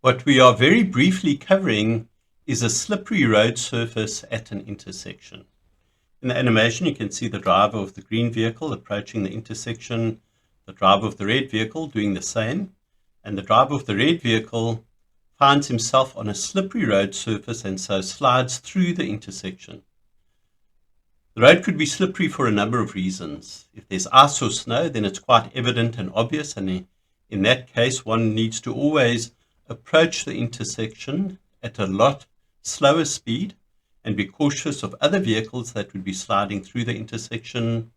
What we are very briefly covering is a slippery road surface at an intersection. In the animation, you can see the driver of the green vehicle approaching the intersection, the driver of the red vehicle doing the same, and the driver of the red vehicle finds himself on a slippery road surface and so slides through the intersection. The road could be slippery for a number of reasons. If there's ice or snow, then it's quite evident and obvious, and in that case, one needs to always approach the intersection at a lot slower speed and be cautious of other vehicles that would be sliding through the intersection.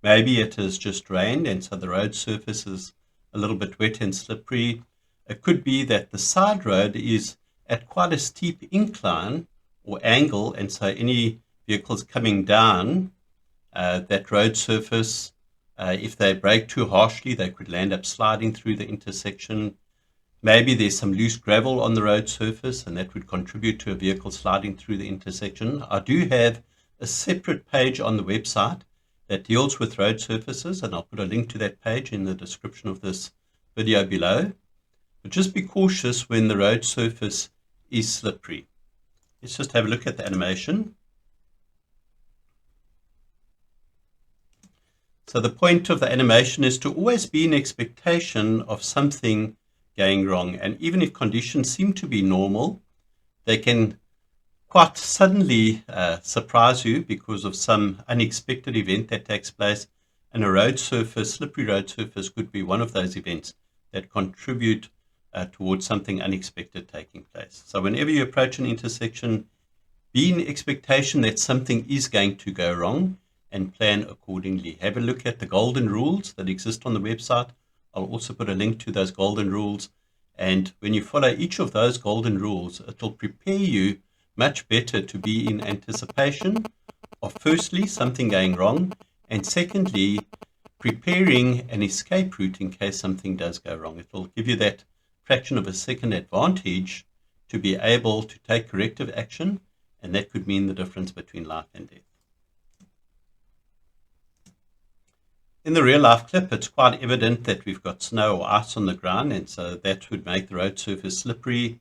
Maybe it has just rained and so the road surface is a little bit wet and slippery. It could be that the side road is at quite a steep incline or angle, and so any vehicles coming down that road surface, if they brake too harshly, they could land up sliding through the intersection. Maybe there's some loose gravel on the road surface, and that would contribute to a vehicle sliding through the intersection. I do have a separate page on the website that deals with road surfaces, and I'll put a link to that page in the description of this video below. But just be cautious when the road surface is slippery. Let's just have a look at the animation. So the point of the animation is to always be in expectation of something going wrong. And even if conditions seem to be normal, they can quite suddenly surprise you because of some unexpected event that takes place. And a road surface, slippery road surface, could be one of those events that contribute towards something unexpected taking place. So whenever you approach an intersection, be in expectation that something is going to go wrong and plan accordingly. Have a look at the golden rules that exist on the website. I'll also put a link to those golden rules. And when you follow each of those golden rules, it will prepare you much better to be in anticipation of, firstly, something going wrong, and secondly, preparing an escape route in case something does go wrong. It will give you that fraction of a second advantage to be able to take corrective action, and that could mean the difference between life and death. In the real life clip, it's quite evident that we've got snow or ice on the ground, and so that would make the road surface slippery.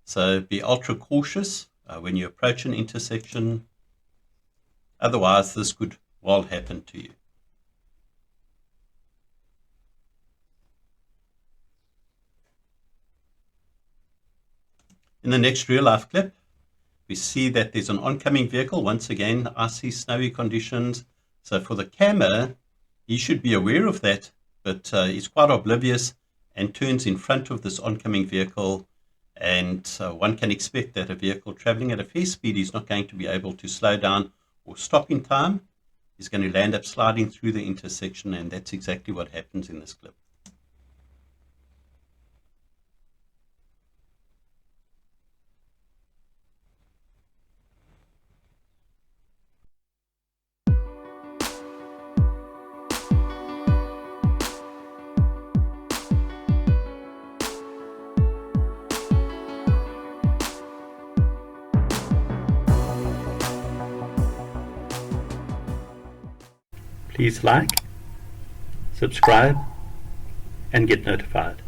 So be ultra cautious when you approach an intersection. Otherwise, this could well happen to you. In the next real life clip, we see that there's an oncoming vehicle. Once again, icy, snowy conditions. So for the camera, he should be aware of that, but he's quite oblivious and turns in front of this oncoming vehicle. And one can expect that a vehicle traveling at a fair speed is not going to be able to slow down or stop in time. He's going to land up sliding through the intersection, and that's exactly what happens in this clip. Please like, subscribe, and get notified.